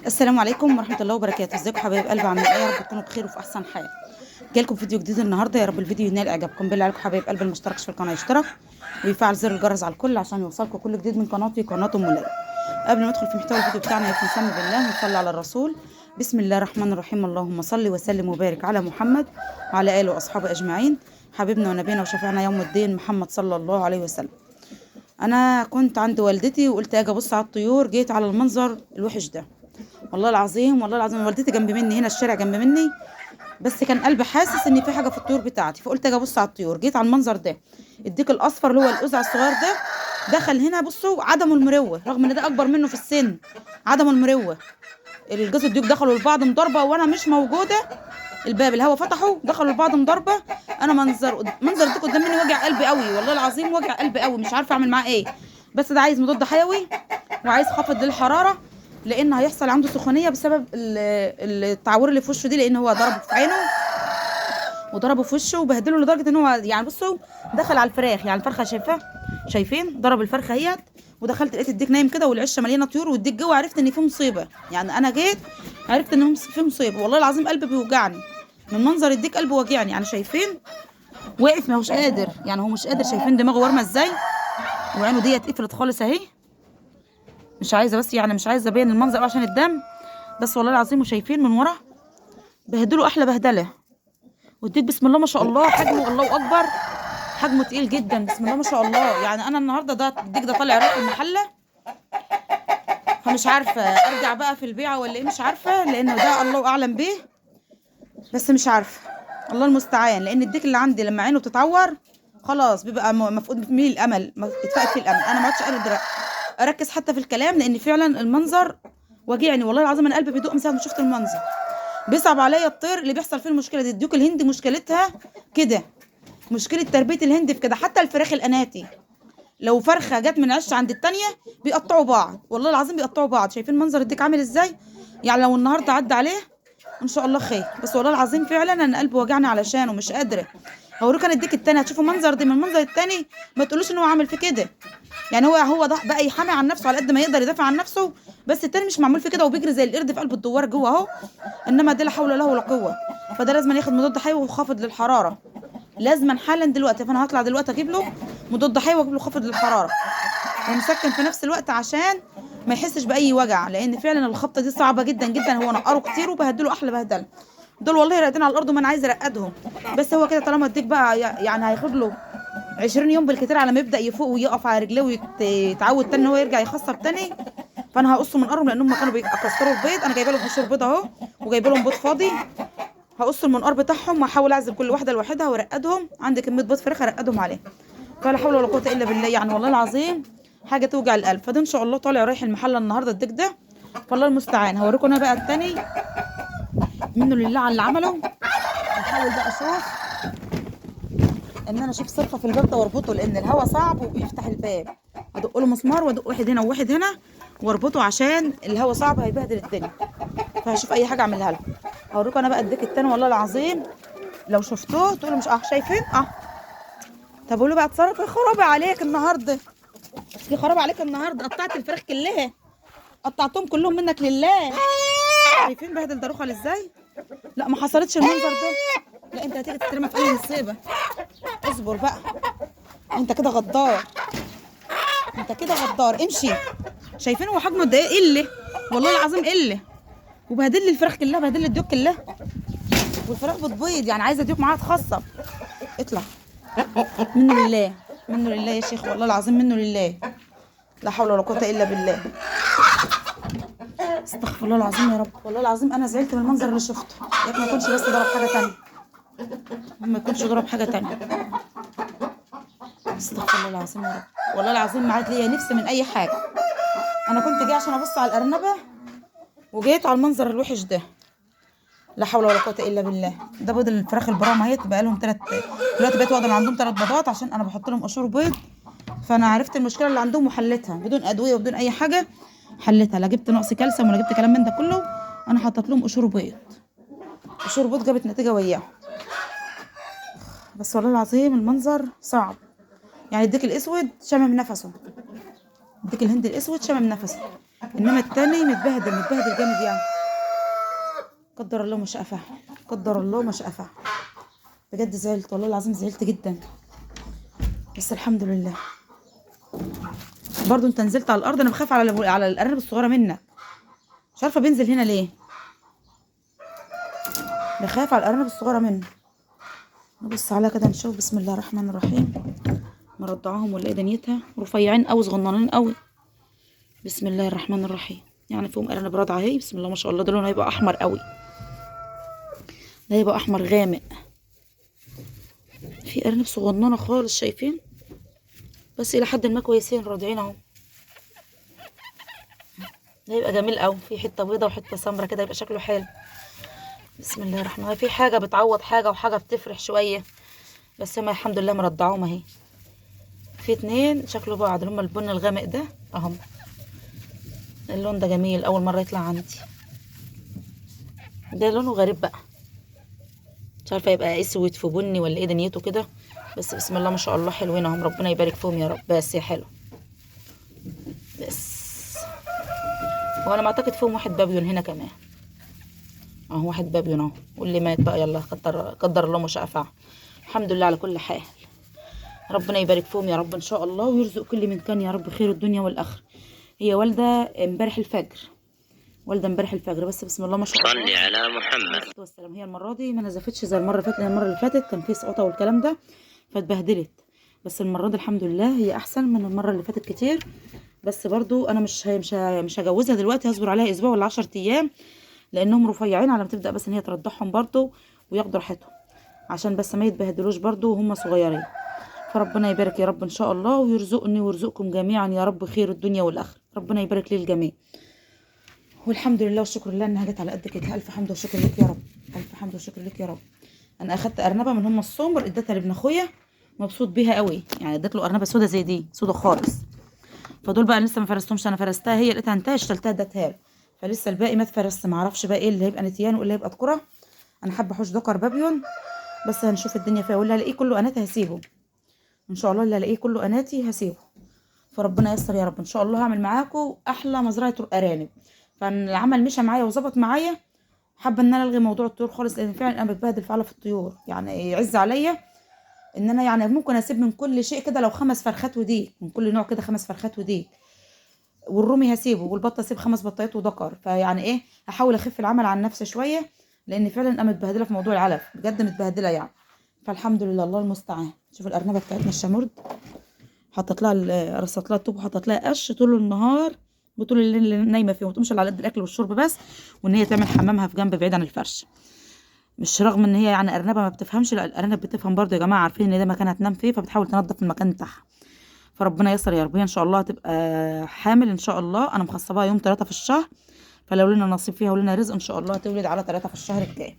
السلام عليكم ورحمة الله وبركاته. ازيكم حبايب قلبي؟ عاملين ايه؟ يا رب تكونوا بخير وفي احسن حال. جايلكم فيديو جديد النهارده، يا رب الفيديو ينال اعجابكم. بالله عليكم حبايب قلبي اللي مشتركش في القناه يشترك ويفعل زر الجرس على الكل عشان يوصلكم كل جديد من قناتي قناه ام ليلى. قبل ما ندخل في محتوى الفيديو بتاعنا يكون نسمي بالله ونصلي على الرسول. بسم الله الرحمن الرحيم. اللهم صل وسلم وبارك على محمد وعلى اله واصحابه اجمعين. حبيبنا ونبينا وشفيعنا يوم الدين محمد صلى الله عليه وسلم. انا كنت عند والدتي وقلت اجي ابص على الطيور، جيت على المنظر الوحش ده. والله العظيم والله العظيم، والدتي جنب مني هنا، الشارع جنب مني، بس كان قلبي حاسس ان في حاجه في الطيور بتاعتي، فقلت اجي ابص على الطيور. جيت على المنظر ده، الديك الاصفر اللي هو القزع الصغير ده دخل هنا. بصوا عدمه المروه، رغم ان ده اكبر منه في السن، عدمه المروه. الجوز الديك دخلوا لبعض مضاربه وانا مش موجوده. الباب الهوا فتحوا دخلوا لبعض مضاربه. انا منظر الديك قدام مني وجع قلبي قوي، والله العظيم وجع قلبي قوي، مش عارفه اعمل معاه ايه. بس ده عايز مضاد حيوي وعايز خفض للحراره، لان هيحصل عنده سخونيه بسبب التعور اللي في وشه دي، لان هو ضربه في عينه وضربه في وشه وبهدله لدرجه ان هو يعني بصوا دخل على الفراخ. يعني الفرخه شايفاه، شايفين ضرب الفرخه اهيت. ودخلت لقيت الديك نايم كده والعشه مليانه طيور والديك جوه، عرفت ان في مصيبه. يعني انا جيت عرفت ان في مصيبه. والله العظيم قلبي بيوجعني من منظر الديك، قلبي واجعني. يعني شايفين واقف ما هوش قادر، يعني هو مش قادر. شايفين دماغه وارمه ازاي وعينه ديت قفلت خالص اهي. مش عايزه، بس يعني مش عايزه ابين المنظر عشان الدم، بس والله العظيم. وشايفين من ورا بهدلوا احلى بهدله. والديك بسم الله ما شاء الله حجمه الله اكبر، حجمه تقيل جدا بسم الله ما شاء الله. يعني انا النهارده ده الديك ده طالع رايح المحله، فمش عارفه ارجع بقى في البيعه ولا ايه، مش عارفه، لانه ده الله اعلم بيه. بس مش عارفه، الله المستعان. لان الديك اللي عندي لما عينه بتتعور خلاص بيبقى مفقود فيه الامل، اتفقد فيه الامل. انا ما عادش قادره اركز حتى في الكلام، لان فعلا المنظر واجعني. والله العظيم انا قلبي بيدق من ساعه ما شفت المنظر. بيصعب عليا الطير اللي بيحصل فيه المشكله دي. الديوك الهندي مشكلتها كده، مشكله تربيه الهند في كده. حتى الفراخ الاناتي لو فرخه جت من عش عند التانيه بيقطعوا بعض، والله العظيم بيقطعوا بعض. شايفين منظر الديك عامل ازاي؟ يعني لو النهارده عدى عليه ان شاء الله خير. بس والله العظيم فعلا انا قلبي وجعني علشانه، مش قادره هوريكم. انا الديك التاني هتشوفوا منظر دي من المنظر التاني ما تقولوش ان هو عامل في كده. يعني هو ده بقى يحامي عن نفسه على قد ما يقدر يدافع عن نفسه، بس التاني مش معمول في كده وبيجري زي القرد في قلب الدوار جوه اهو. انما ده لا حول له ولا قوه. فده لازم ياخد مضاد حيوي وخافض للحراره، لازما حالا دلوقتي. فانا هطلع دلوقتي اجيب له مضاد حيوي واجيب له خافض للحراره ومسكن في نفس الوقت عشان ما يحسش باي وجع، لان فعلا الخبطه دي صعبه جدا جدا. هو نقره كتير وبهدله احلى بهدله. دول والله راقدين على الارض وما انا عايزه ارقدهم، بس هو كده طالما اديك بقى يعني هياخد له 20 يوم بالكتير على ما يبدا يفوق ويقف على رجليه ويتعود تاني ان هو يرجع يخصب تاني. فانا هقصه من قرب، لان هم كانوا بيكسروا البيض. انا جايبه لهم قشور بيض اهو وجايبه لهم بيض فاضي. هقص المنقار بتاعهم واحاول اعزل كل واحده لوحدها وارقدهم. عندي كميه بيض فراخ ارقدهم عليه. فلا حول ولا قوه الا بالله. يعني والله العظيم حاجه توجع القلب. فده ان شاء الله طالع رايح المحله النهارده الديك ده، فالله المستعان. هوريكم انا بقى التاني منه لله على اللي عمله. هحاول بقى اشوف ان انا اشوف صرفه في الباب ده واربطه، لان الهوا صعب وبيفتح الباب. ادق له مسمار وادق واحد هنا وواحد هنا واربطه عشان الهوا صعب هيبهدل الدنيا. فهشوف اي حاجه اعملها له. هوريكم انا بقى الديك التاني والله العظيم لو شفتوه تقولوا مش شايفين طب قولوا بقى اتصرف. يا خرابي عليك النهارده، يا خرابي عليك النهارده، قطعت الفراخ كلها، قطعتهم كلهم منك لله. شايفين بهدل ده رخل ازاي؟ لا ما حصلتش المنظر ده. لا انت هتيجي تترمى في اي مصيبه. اصبر بقى، انت كده غدار، انت كده غدار، امشي. شايفين هو حجمه قد ايه؟ قله والله العظيم قله. وبهدل لي الفراخ كلها، بهدل لي الديوك كلها. والفراخ بتبيض، يعني عايزه ديوك معاها تخصب. اطلع، منه لله، منه لله يا شيخ، والله العظيم منه لله. لا حول ولا قوه الا بالله. استغفر الله العظيم يا رب. والله العظيم انا زعلت من المنظر اللي شفته. يا ما يكونش بس ضرب حاجه تانية، ما يكونش ضرب حاجه تانية. استغفر الله العظيم يا رب. والله العظيم ما عاد ليا نفس من اي حاجه. انا كنت جايه عشان ابص على الارنبه وجيت على المنظر الوحش ده. لا حول ولا قوه الا بالله. ده بيض الفراخ البرام اهي، بقى لهم دلوقتي بقيت واخده من عندهم 3 بيضات عشان انا بحط لهم قشور بيض. فانا عرفت المشكله اللي عندهم وحلتها بدون ادويه وبدون اي حاجه. حلتها، لا جبت نقص كالسيوم ولا جبت كلام من ده كله. انا حطيت لهم قشور بيض، قشور بيض جابت نتيجه وياهم. بس والله العظيم المنظر صعب. يعني الديك الاسود شمم نفسه، الديك الهندي الاسود شمم نفسه. انما التاني متبهدل متبهدل جامد يعني. قدر الله ما شاء فعل، قدر الله ما شاء فعل. بجد زعلت والله العظيم، زعلت جدا، بس الحمد لله. برضو انت نزلت على الارض، انا بخاف على الارانب الصغيره منك، مش عارفه بينزل هنا ليه، بخاف على الارانب الصغيره منه. نبص عليها كده نشوف. بسم الله الرحمن الرحيم. مرضعاهم ولا ايه دنيتها؟ رفيعين قوي، صغننين قوي. بسم الله الرحمن الرحيم. يعني فيهم ارانب رضعه اهي، بسم الله ما شاء الله. ده لونه هيبقى احمر قوي، ده هيبقى احمر غامق. في ارانب صغننه خالص شايفين، بس الى حد ما كويسين راضعين اهو. ده يبقى جميل قوي، في حته بيضه وحته سمرا كده، يبقى شكله حلو. بسم الله الرحمن الرحيم. في حاجه بتعوض حاجه وحاجه بتفرح شويه، بس هما الحمد لله مرضعوهم اهي. في اتنين شكله بعض، اللي هما البن الغامق ده اهم. اللون ده جميل، اول مره يطلع عندي. ده لونه غريب بقى، مش عارفه يبقى اسود في بني ولا ايه دنيته كده، بس بسم الله ما شاء الله حلوين اهم، ربنا يبارك فيهم يا رب. بس يا حلو، بس وانا ما اعتقد فيهم واحد بابيون هنا كمان اهو، واحد بابيون اهو. واللي مات بقى يلا، قدر الله ما شاء فعل. الحمد لله على كل حال. ربنا يبارك فيهم يا رب ان شاء الله، ويرزق كل من كان يا رب خير الدنيا والاخره. هي والده امبارح الفجر، والده امبارح الفجر، بس بسم الله ما شاء الله. صلي على محمد والسلام. هي المره دي ما نزفتش زي المره اللي فاتت، المره اللي فاتت كان في سقطه والكلام ده فاتبهدلت، بس المره دي الحمد لله هي احسن من المره اللي فاتت كتير. بس برضو انا مش هجوزها دلوقتي، هصبر عليها اسبوع ولا 10 ايام، لانهم رفيعين على ما تبدا بس ان هي ترضعهم برضو وياخدوا راحتهم، عشان بس ما يتبهدلوش برضو وهم صغيرين. فربنا يبارك يا رب ان شاء الله، ويرزقني ويرزقكم جميعا يا رب خير الدنيا والاخره. ربنا يبارك للجميع، والحمد لله والشكر لله انها جت على قد كده. الف حمد وشكر لك يا رب، الف حمد وشكر لك يا رب. انا اخدت ارنبه من هم السمر، اديتها لابن اخويا، مبسوط بيها قوي يعني. اديت له ارنبه سودا زي دي، سودا خالص. فدول بقى لسه ما فرستهمش، انا فرستها هي، لقيتها انتهى اشتلتها اديتها له. فلسه الباقي ما اتفرست، ما اعرفش بقى ايه اللي هيبقى نتيان وايه اللي هيبقى ذكره. انا حابه احوش ذكر بابيون، بس هنشوف الدنيا فيها، واللي هلاقيه كله اناتي هسيبه ان شاء الله، اللي هلاقيه كله اناتي هسيبه. فربنا ييسر يا رب ان شاء الله. هعمل معاكم احلى مزرعه ارانب. فالعمل مشى معايا وظبط معايا، حابه ان انا الغي موضوع الطيور خالص، لان فعلا انا بتبهدل فعلا في الطيور، يعني يعز عليا ان انا يعني ممكن اسيب من كل شيء كده، لو 5 فرخات وديك من كل نوع كده، 5 فرخات وديك، والرومي هسيبه، والبطه اسيب 5 بطايات وذكر. فيعني ايه، هحاول اخف العمل عن نفسي شويه، لان فعلا انا متبهدله في موضوع العلف، بجد متبهدله يعني. فالحمد لله الله المستعان. شوف الارنبه بتاعتنا الشمرد، حطيت لها رصت لها الطوب وحطيت لها قش طول النهار وطول الليل اللي نايمه فيه، وما تقومش على قد الاكل والشرب بس، وان هي تعمل حمامها في جنب بعيد عن الفرش. مش رغم ان هي يعني ارنبه ما بتفهمش، لا الارنب بتفهم برضه يا جماعه، عارفين ان ده مكان هتنام فيه، فبتحاول تنظف المكان بتاعها. فربنا ييسر يا رب. هي ان شاء الله هتبقى حامل ان شاء الله، انا مخصباها يوم 3 في الشهر، فلو لنا نصيب فيها ولنا رزق ان شاء الله هتولد على 3 في الشهر الجاي.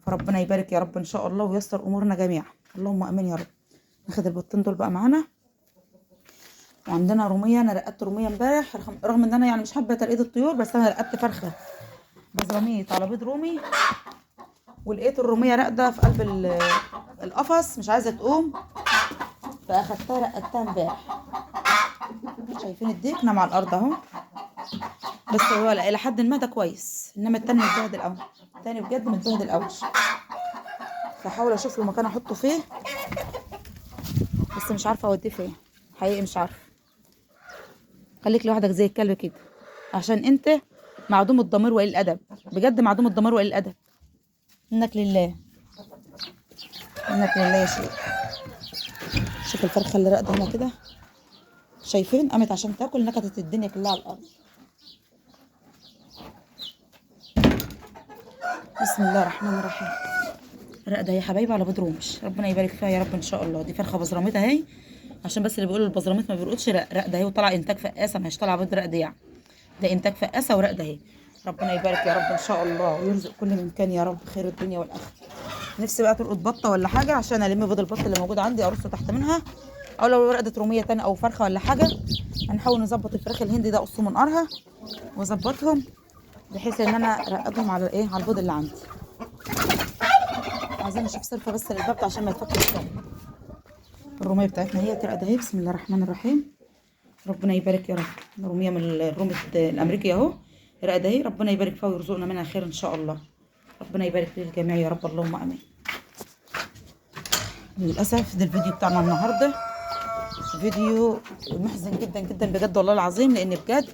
فربنا يبارك يا رب ان شاء الله، وييسر امورنا جميعا، اللهم امين يا رب. ناخد البطين دول بقى معانا. وعندنا روميه، انا رقدت روميه امبارح، رغم ان انا يعني مش حابه ترقيد الطيور، بس انا رقدت فرخه بزراميط على بيض رومي، ولقيت الروميه راقده في قلب القفص مش عايزه تقوم، فاخدتها رقدتها امبارح. شايفين الديك نام على الارض اهو، بس هو الى حد ما ده كويس، انما التاني متبهدل قوي، التاني بجد متبهدل قوي. فحاول اشوف له مكان احطه فيه، بس مش عارفه اوديه فين حقيقي، مش عارفه. خليك لوحدك زي الكلب كده، عشان انت معدوم الضمير وقليل الادب، بجد معدوم الضمير وقليل الادب. منك لله، منك لله يا شيخ. شوف الفرخه اللي راقده هنا كده، شايفين قامت عشان تاكل، نكتت الدنيا كلها على الارض. بسم الله الرحمن الرحيم. راقده يا حبايبي على بيض رومش، ربنا يبارك فيها يا رب ان شاء الله. دي فرخه بزراميط اهي، عشان بس اللي بيقولوا البزراميط ما بيرقدش، راقده اهي وطلع انتاج فقاسه، مش طالعه بيض راقده يعني، ده انتاج فقاسه وراقده اهي. ربنا يبارك يا رب ان شاء الله، ويرزق كل من كان يا رب خير الدنيا والاخره. نفسي بقى تلقط بطه ولا حاجه، عشان الم بيض البط اللي موجود عندي ارصه تحت منها، او لو رقدت روميه تاني او فرخه ولا حاجه، هنحاول نظبط الفراخ الهندي ده، اقصه من قرها واظبطهم، بحيث ان انا ارقدهم على ايه، على البيض اللي عندي. عايزين نشوف صرفه بس للباب عشان ما يتفكش تاني. الروميه بتاعتنا هي ترقد اهي. بسم الله الرحمن الرحيم. ربنا يبارك يا رب. روميه من الروم الامريكي اهو، رقده اهي، ربنا يبارك فيها ويرزقنا منها خير ان شاء الله. ربنا يبارك للجميع يا رب، اللهم امين. للاسف ده الفيديو بتاعنا النهارده فيديو محزن جدا جدا بجد والله العظيم، لان بجد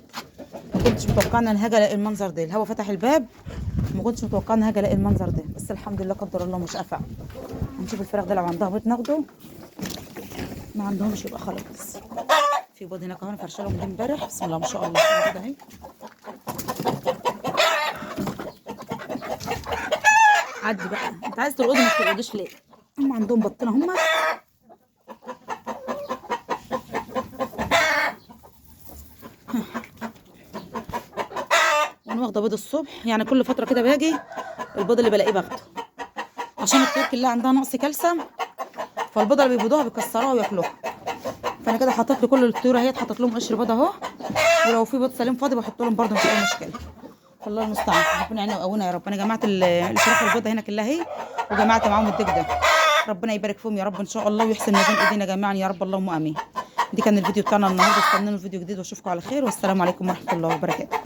ما كنتش متوقعه ان انا هاجي الاقي المنظر ده. الهوا فتح الباب، ما كنتش متوقعه ان هاجي الاقي المنظر ده، بس الحمد لله قدر الله مش قفع. هنشوف الفراخ ده لو عندها بيض ناخده، ما عندهمش يبقى خلاص. في بيض هناك اهو، انا فرشه لهم دي امبارح، بسم الله ما شاء الله كده اهي. عدي بقى، انت عايز ترقدي ما ترقديش ليه؟ هم عندهم بطينه هم. وانا واخده بيض الصبح، يعني كل فتره كده باجي البيض اللي بلاقيه باخده، عشان الطيور كلها عندها نقص كالسيوم، فالبيضه اللي بيبيضوها بيكسروها وياكلوها. فانا كده حطيت لكل الطيور اهي، حطيت لهم قشر بيض اهو، ولو في بيض سليم فاضي بحط لهم برده، مش اي مشكله. الله المستعان، ربنا يعيننا ويقوينا يا رب. انا جمعت الفراخ البيضه هنا كلها اهي، وجمعت معاهم الديك ده. ربنا يبارك فيهم يا رب ان شاء الله، ويحسن ما بين ايدينا جميعا يا رب، اللهم امين. دي كان الفيديو بتاعنا النهارده، استنوا فيديو جديد واشوفكم على خير، والسلام عليكم ورحمه الله وبركاته.